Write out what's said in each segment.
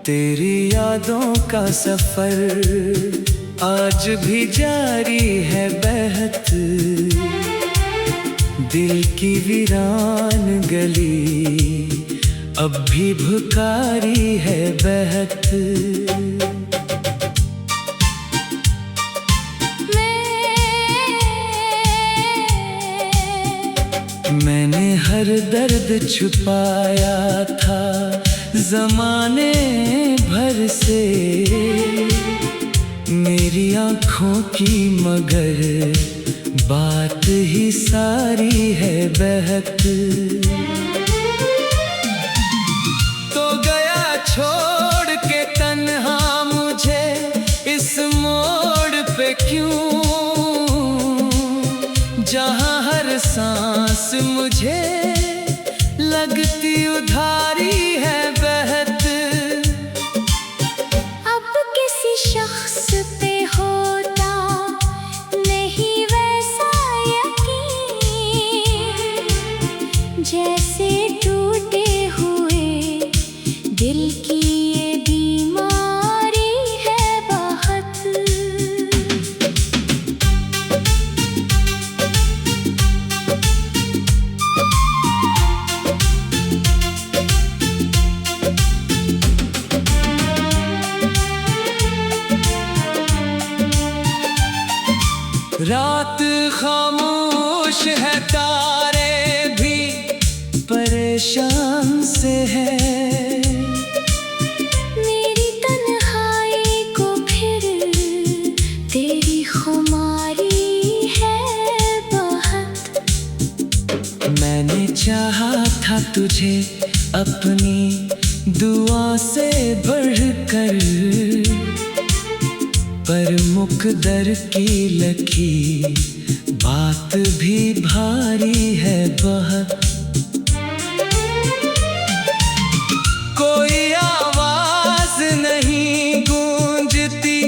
तेरी यादों का सफर आज भी जारी है बहत। दिल की वीरान गली अब भी भुकारी है बहत। मैंने हर दर्द छुपाया था ज़माने भर से मेरी आँखों की, मगर बात ही सारी है बहत। तो गया छोड़ के तन्हा मुझे इस मोड़ पे क्यों, जहाँ हर सांस मुझे लगती उधारी है बहत। अब किसी शख्स पे होता नहीं वैसा यकीन, जैसे टूटे हुए दिल की ये बीमारी है बहुत। रात खामोश है, तारे भी परेशान से है। मेरी तन्हाई को फिर तेरी खुमारी है बहुत। मैंने चाहा था तुझे अपनी दुआ से बढ़कर, पर मुकद्दर की लकीर बात भी भारी है बहुत। कोई आवाज नहीं गूंजती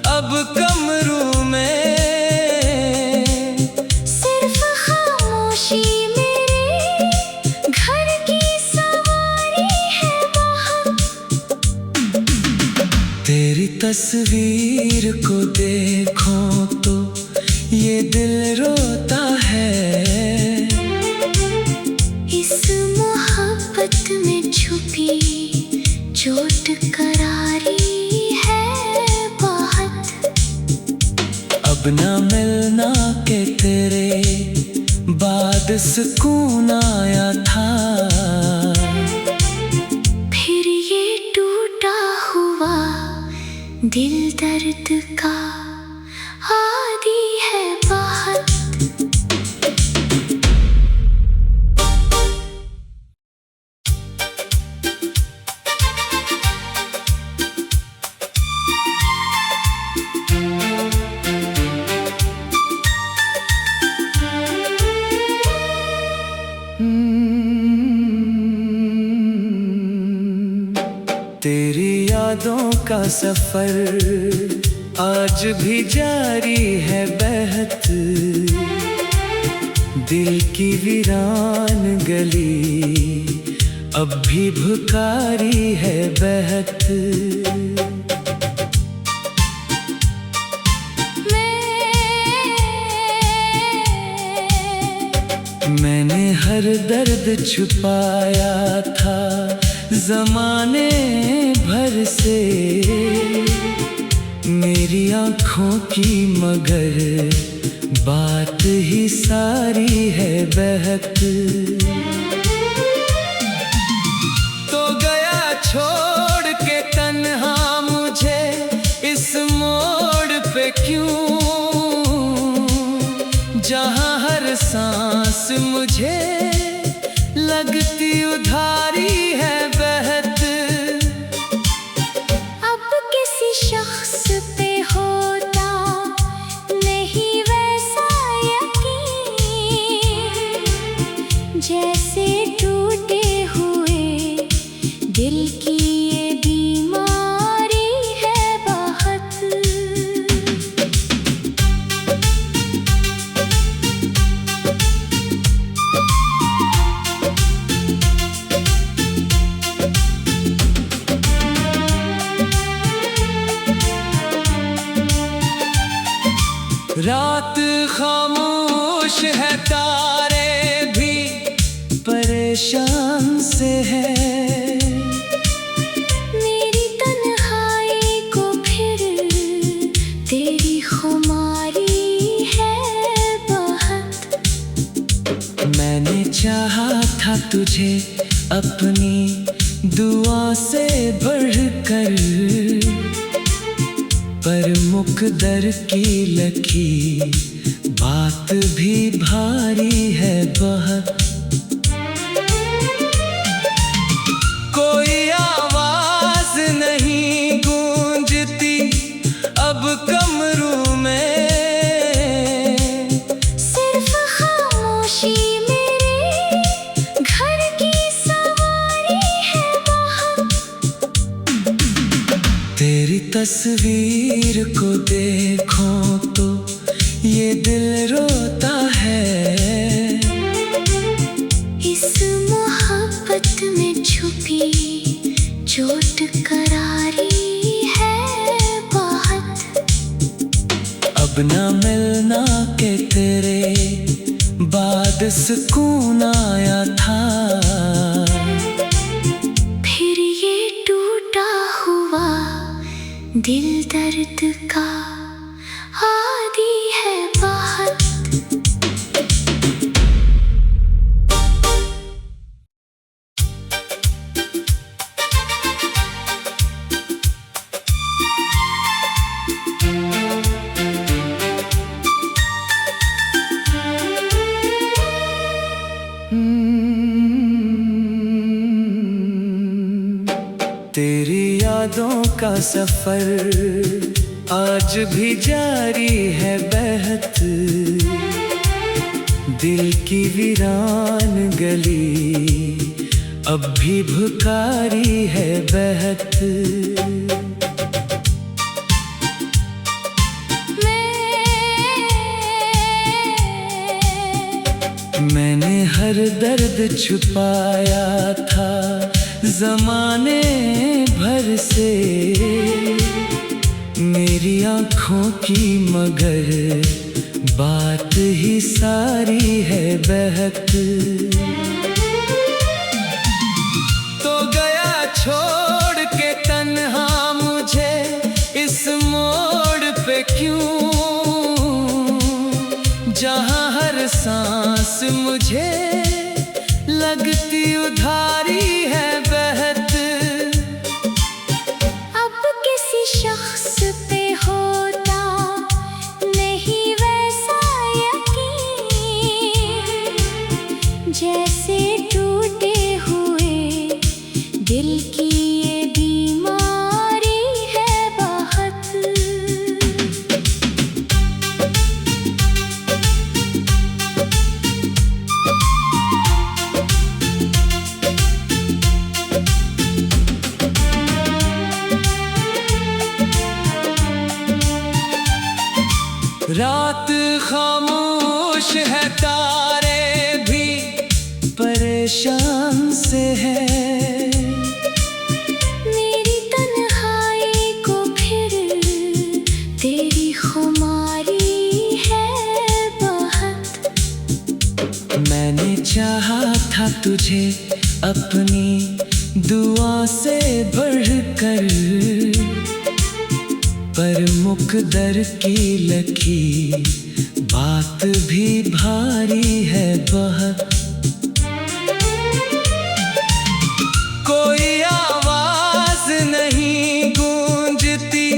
अब कमरों में, सिर्फ खामोशी मेरे घर की सवारी है बहुत। तेरी तस्वीर को देखो तो ये दिल रोता है। इस मोहब्बत में छुपी चोट करारी है बहुत। अब ना मिलना के तेरे बाद सुकून आया था, फिर ये टूटा हुआ दिल दर्द का आदी है बहुत। तेरी यादों का सफर आज भी जारी है बहत। दिल की वीरान गली अब भी भुकारी है बहत। मैंने हर दर्द छुपाया था ज़माने भर से मेरी आँखों की, मगर बात ही सारी है बहत। तो गया छोड़ के तन्हा मुझे इस मोड़ पे क्यों, जहाँ हर सांस मुझे लगती उधारी है बहत। अब किसी शख्स पे होता नहीं वैसा यकीन, जैसे टूटे हुए दिल की ये बीमारी है बहुत। रात खामोश है, तारे भी परेशान से है। मेरी तन्हाई को फिर तेरी खुमारी है बहुत। मैंने चाहा था तुझे अपनी दुआ से बढ़कर, पर मुकद्दर की लकीर बात भी भारी है बहुत। कोई आवाज नहीं गूंजती अब कमरों में, सिर्फ खामोशी मेरे घर की सवारी है बहुत। तेरी तस्वीर को देखो तो ये दिल रोता है। इस मोहब्बत में छुपी चोट करारी है बहुत। अब ना मिलना के तेरे बाद सुकून आया था, फिर ये टूटा हुआ दिल दर्द का आदी है बहुत। तेरी यादों का सफर आज भी जारी है बहत। दिल की वीरान गली अब भी भुकारी है बहत। मैंने हर दर्द छुपाया था ज़माने भर से, मेरी आँखों की मगर बात ही सारी है बहक। तो गया छोड़ के तन्हा मुझे इस मोड़ पे क्यों, जहाँ हर सांस मुझे लगती उधारी है बहत। अब किसी शख्स पे होता नहीं वैसा यकीन, जैसे टूटे हुए दिल की ये बीमारी है बहुत। रात खामोश है, तारे भी परेशान से है। मेरी तन्हाई को फिर तेरी खुमारी है बहुत। मैंने चाहा था तुझे अपनी दुआ से बढ़कर, पर मुकद्दर की लकीर बात भी भारी है बहुत। कोई आवाज नहीं गूंजती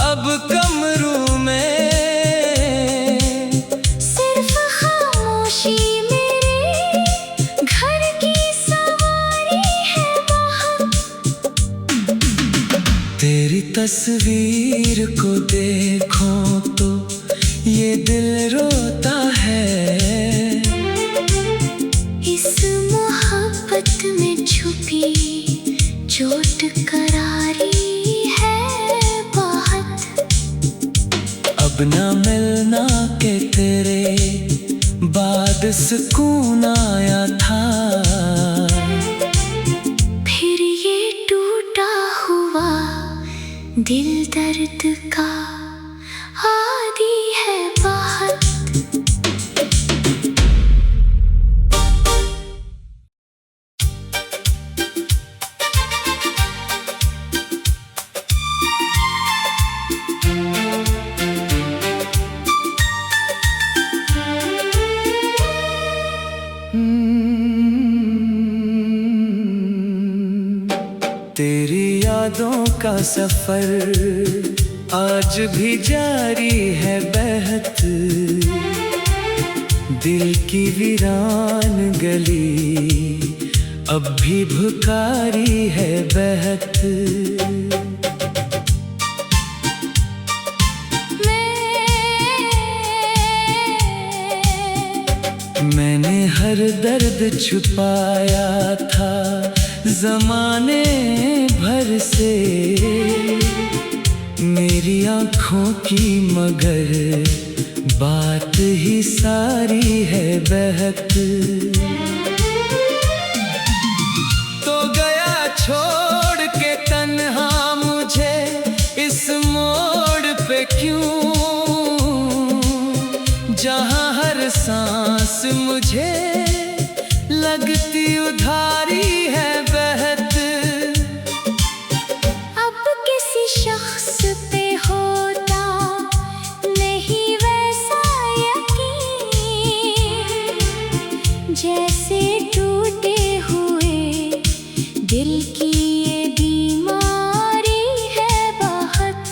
अब कमरों में, सिर्फ खामोशी मेरे घर की सवारी है बहुत। तेरी तस्वीर को देखो तो ये दिल रोता है। इस मोहब्बत में छुपी चोट करारी है बहुत। अब ना मिलना के तेरे बाद सुकून आया था, फिर ये टूटा हुआ दिल दर्द का आदि है बात। तेरी यादों का सफर आज भी जारी है बहत, दिल की वीरान गली अब भी भुकारी है बहत। मैंने हर दर्द छुपाया था ज़माने भर से, मेरी आँखों की मगर बात ही सारी है बहक। तो गया छोड़ के तन्हा मुझे इस मोड़ पे क्यों, जहाँ हर सांस मुझे लगती उधारी है बहत। अब किसी शख्स पे होता नहीं वैसा यकीन, जैसे टूटे हुए दिल की ये बीमारी है बहुत।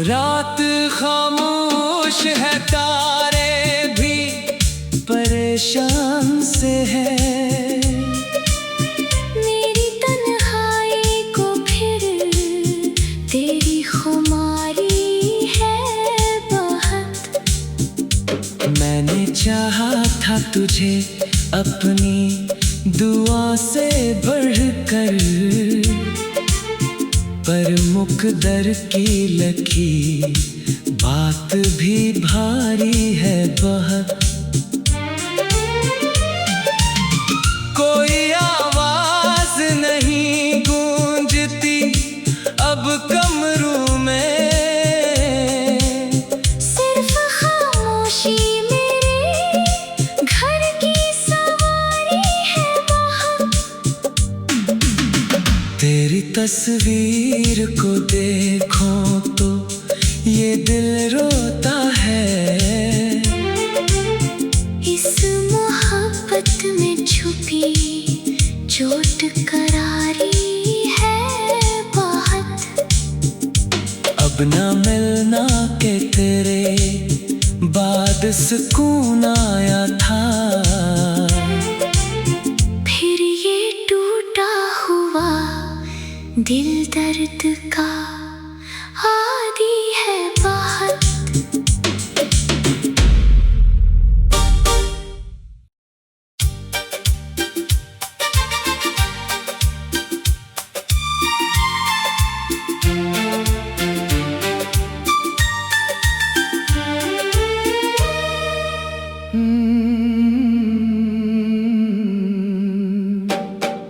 रात खामोश है, तारे भी परेशान से है, मेरी तन्हाई को फिर तेरी खुमारी है बहुत। मैंने चाहा था तुझे अपनी दुआ से बढ़कर, पर मुकद्दर की लकीर बात भी भारी है बहुत। कोई आवाज नहीं गूंजती अब कमरों में, सिर्फ खामोशी मेरे घर की सवारी है बहुत। तेरी तस्वीर को देखो तो ये दिल रोता है, इस मोहब्बत में छुपी चोट करारी है बहुत। अब ना मिलना के तेरे बाद सुकून आया था, फिर ये टूटा हुआ दिल दर्द का आदि है बहुत।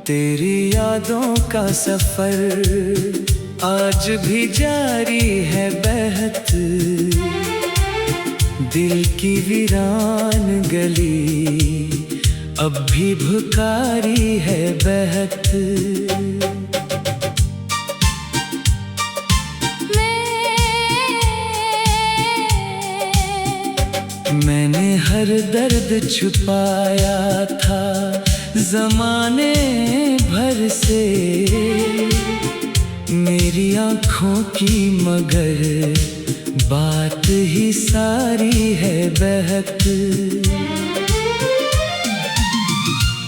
तेरी यादों का सफर आज भी जारी है बहत, दिल की वीरान गली अब भी भुकारी है बहत। मैंने हर दर्द छुपाया था ज़माने भर से, मेरी आँखों की मगर बात ही सारी है बहक।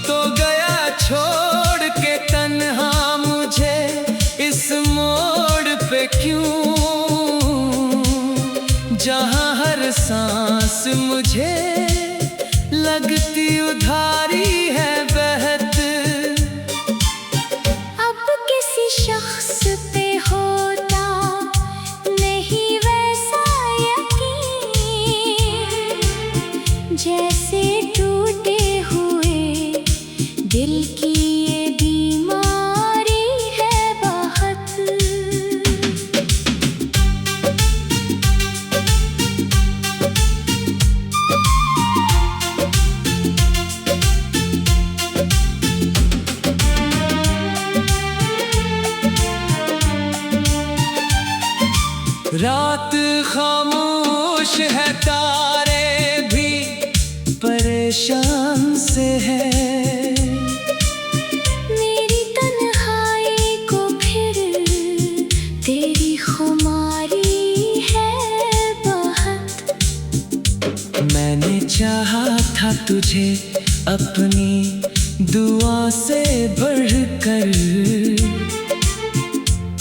तो गया छोड़ के तन्हा मुझे इस मोड़ पे क्यों, जहाँ हर सांस मुझे लगती उधारी है बहत। अब किसी शख्स पे होता नहीं दिल की ये बीमारी है बहुत। रात खामोश है, तारे भी परेशान से है। मेरी तन्हाई को फिर तेरी खुमारी है बहुत। मैंने चाहा था तुझे अपनी दुआ से बढ़कर,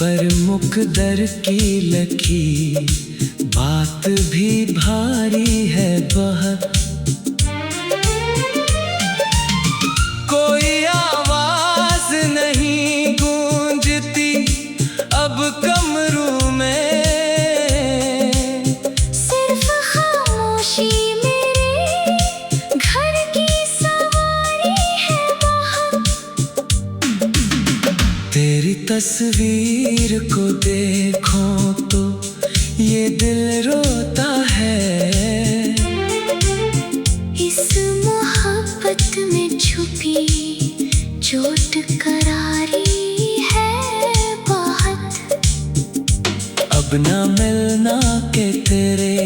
पर मुकद्दर की लकीर बात भी भारी है बहुत। कोई आवाज नहीं गूंजती अब कमरों में, सिर्फ खामोशी मेरे घर की सवारी है बहुत। तेरी तस्वीर को देखो तो ये दिल रोता है। इस मोहब्बत में छुपी चोट करारी है बहुत। अब ना मिलना के तेरे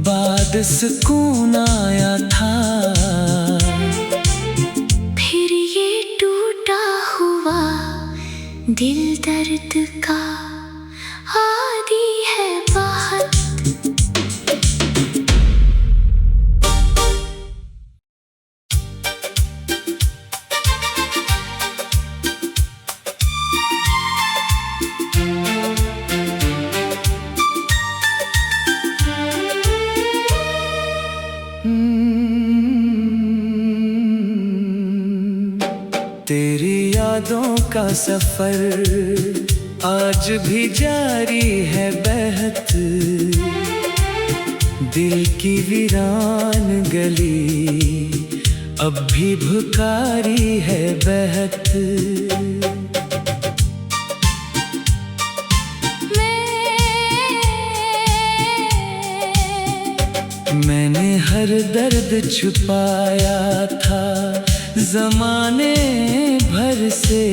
बाद सुकून आया था। फिर ये टूटा हुआ दिल दर्द का आदी है बहुत। तेरी यादों का सफर आज भी जारी है बहत। दिल की वीरान गली अब भी भुकारी है बहत। मैंने हर दर्द छुपाया था ज़माने भर से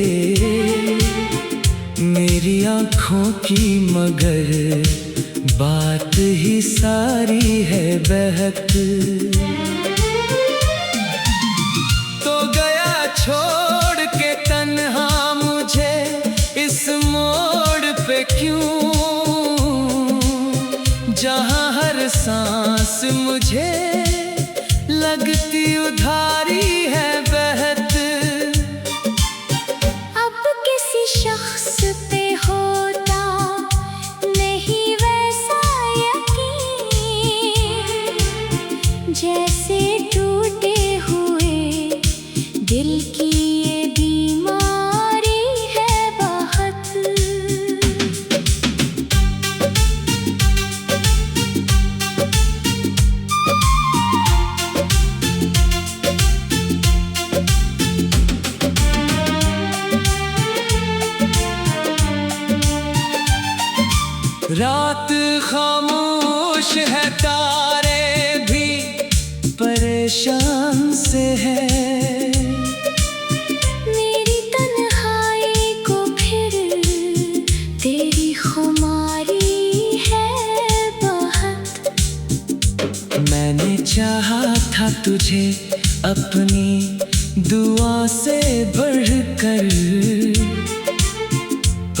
मेरी आँखों की, मगर बात ही सारी है बहक। तो गया छोड़ के तन्हा मुझे इस मोड़ पे क्यों, जहाँ हर सांस मुझे लगती उधारी है बहत। अब किसी शख्स पे होता नहीं वैसा यकीन, जैसे टूटे हुए दिल की ये बीमारी है बहुत। रात खामोश है, तारे भी परेशान से है। मेरी तन्हाई को फिर तेरी खुमारी है बहुत। मैंने चाहा था तुझे अपनी दुआ से बढ़कर,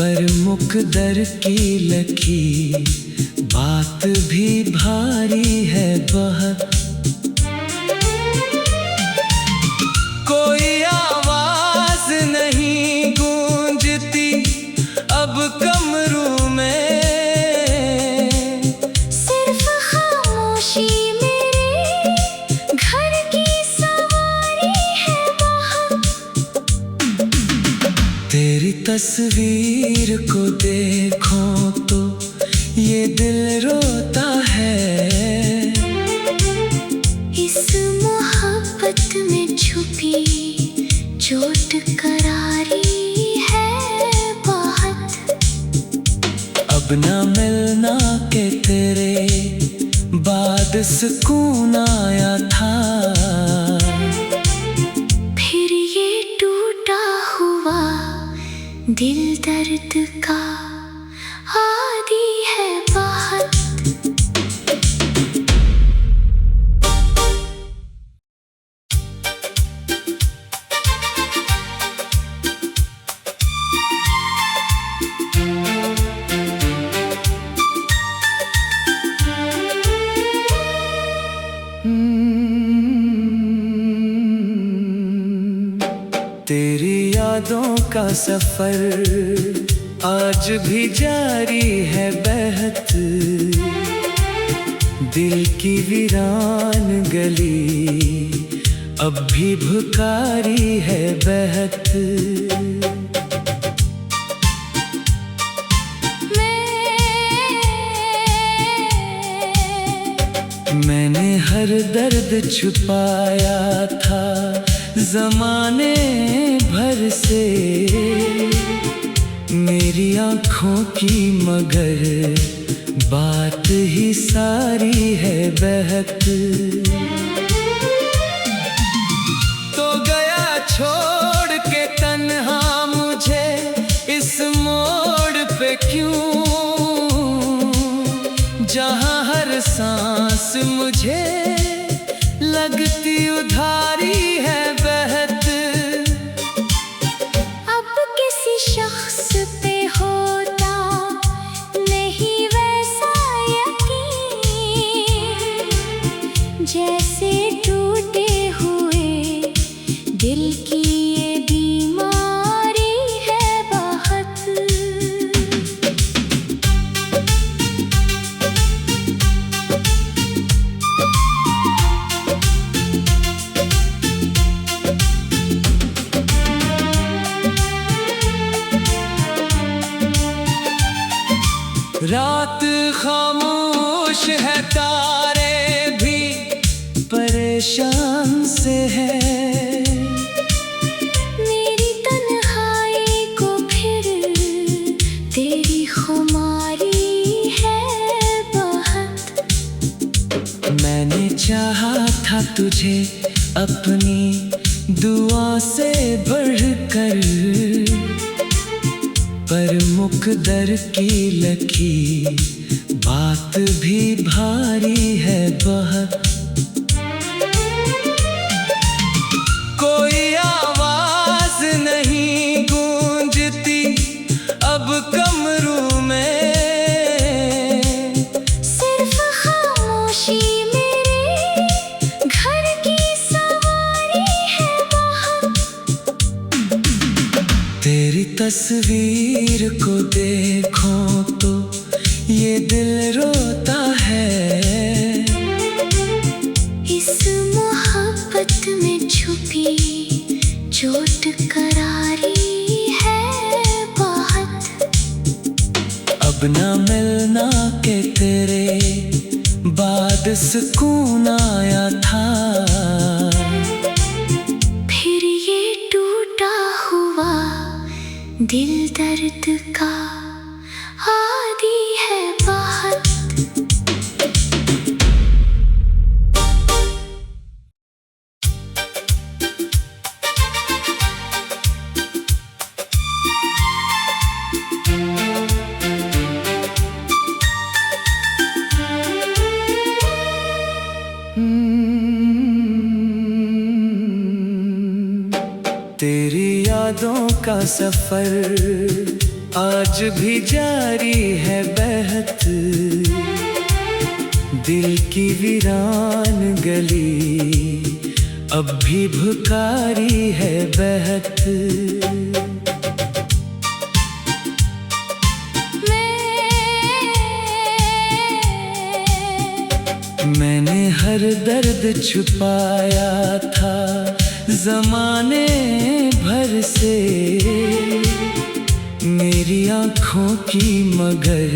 पर मुकद्दर की लकीर बात भी भारी है बहुत। कोई आवाज नहीं गूंजती अब कमरों में, सिर्फ खामोशी मेरे घर की सवारी है बहुत। तेरी तस्वीर को देखो तो ये दिल रोता है। इस मोहब्बत में छुपी अब ना मिलना के तेरे बाद सुकून आया था। फिर ये टूटा हुआ दिल दर्द का आदी है बहुत। तेरी यादों का सफर आज भी जारी है बहत। दिल की वीरान गली अब भी भुकारी है बहत। मैंने हर दर्द छुपाया था ज़माने भर से मेरी आँखों की, मगर बात ही सारी है बहक। तो गया छोड़ के तन्हा मुझे इस मोड़ पे क्यों, जहाँ हर सांस मुझे लगती उधारी है बहत। अब किसी शख्स पे होता नहीं वैसा यकीन, जैसे टूटे हुए दिल की ये बीमारी है बहुत। रात खामोश है, तारे भी परेशान से है। मेरी तन्हाई को फिर तेरी खुमारी है बहुत। मैंने चाहा था तुझे अपनी दुआ से बढ़कर, पर मुकद्दर की लकीर बात भी भारी है बहुत। कोई आवाज नहीं गूंजती अब कमरों में, सिर्फ खामोशी मेरे घर की सवारी है बहुत। तेरी तस्वीर को देखो तो ये दिल रोता है। इस मोहब्बत में छुपी चोट करारी है बहुत। अब ना मिलना के तेरे बाद सुकून आया था। फिर ये टूटा हुआ दिल दर्द का आदी है बहुत। तेरी यादों का सफर आज भी जारी है बहत। दिल की वीरान गली अब भी भुकारी है बहत। मैंने हर दर्द छुपाया था ज़माने भर से मेरी आँखों की, मगर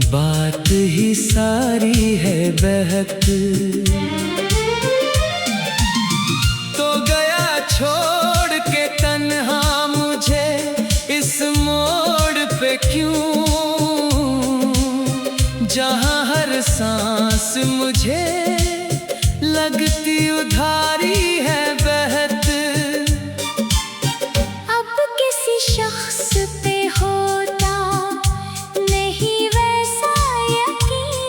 बात ही सारी है बहक। तो गया छोड़ के तन्हा मुझे इस मोड़ पे क्यों, सांस मुझे लगती उधारी है बहत। अब किसी शख्स पे होता नहीं वैसा यकीन,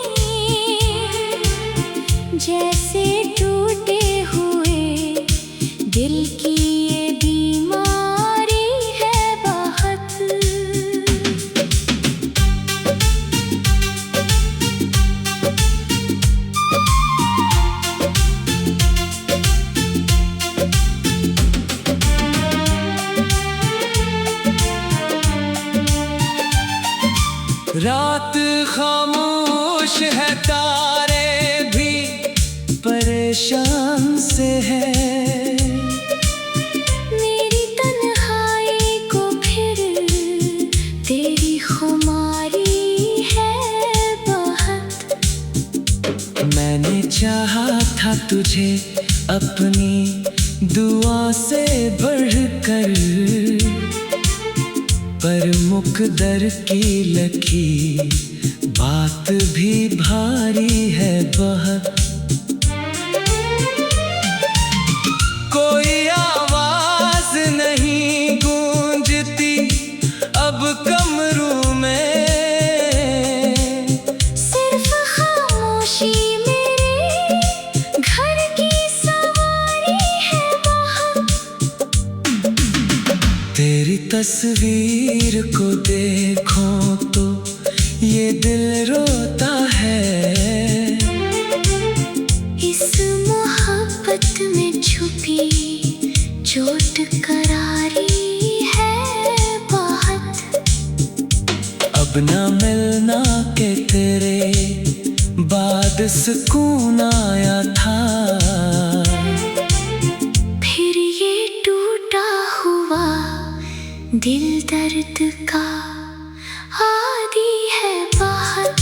जैसे टूटे हुए दिल की ये बीमारी है बहुत। रात खामोश है, तारे भी परेशान से है। मेरी तन्हाई को फिर तेरी खुमारी है बहुत। मैंने चाहा था तुझे अपनी दुआ से बढ़कर, पर मुकद्दर की लकीर बात भी भारी है बहुत। कोई आवाज नहीं गूंजती अब कमरों में, सिर्फ खामोशी मेरे घर की सवारी है बहुत। तेरी तस्वीर को देखो तो ये दिल रोता है। इस मोहब्बत में छुपी चोट करारी है बहुत। अब ना मिलना के तेरे बाद सुकून आया था, फिर ये टूटा हुआ दिल दर्द का आदी है बहुत।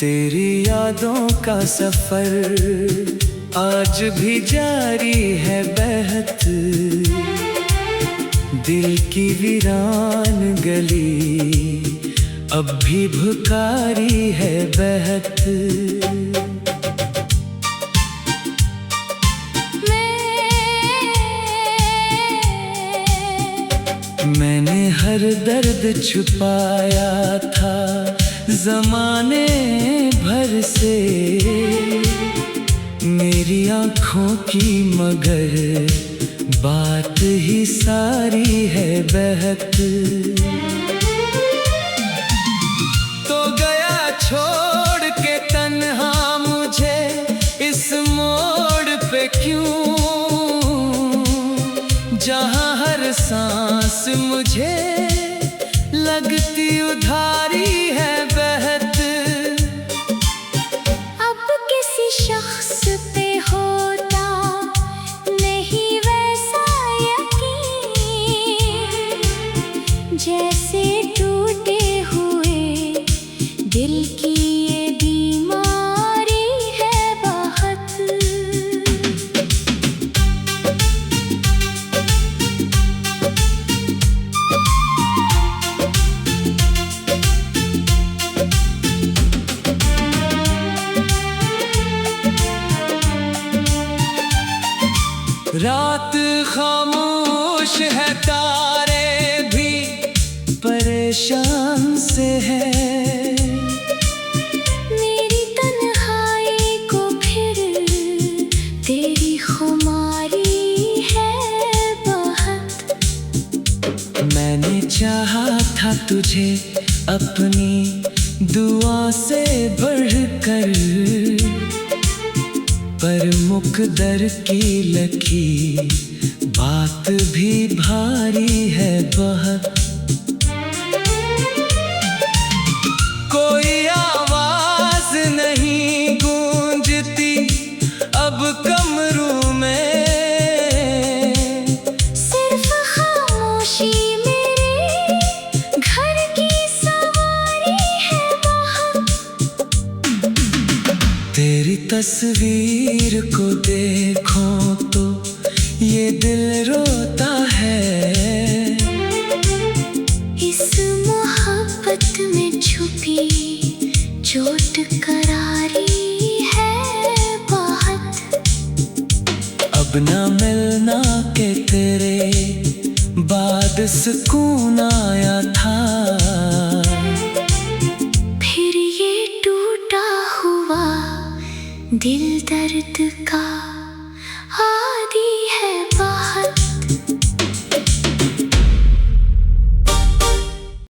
तेरी यादों का सफर आज भी जारी है बहत। दिल की वीरान गली अब भी भुकारी है बहत। मैंने हर दर्द छुपाया था ज़माने भर से, मेरी आँखों की मगर बात ही सारी है बहत। तो गया छोड़ के तन्हा मुझे इस मोड़ पे क्यों, जहाँ हर सांस मुझे लगती उधारी है बहत। अब किसी शख्स पे होता नहीं वैसा यकीन, जैसे टूटे हुए दिल की ये बीमारी है बहुत। रात खामोश है, तारे भी परेशान से है। मेरी तन्हाई को फिर तेरी खुमारी है बहुत। मैंने चाहा था तुझे अपनी दुआ से बढ़कर, पर मुकद्दर की लकीर बात भी भारी है बहुत। कोई आवाज नहीं गूंजती अब कमरों में, सिर्फ खामोशी तेरी तस्वीर को देखो तो ये दिल रोता है। इस मोहब्बत में छुपी चोट करारी है बहुत। अब ना मिलना के तेरे बाद सुकून आया था। फिर ये टूटा हुआ दिल दर्द का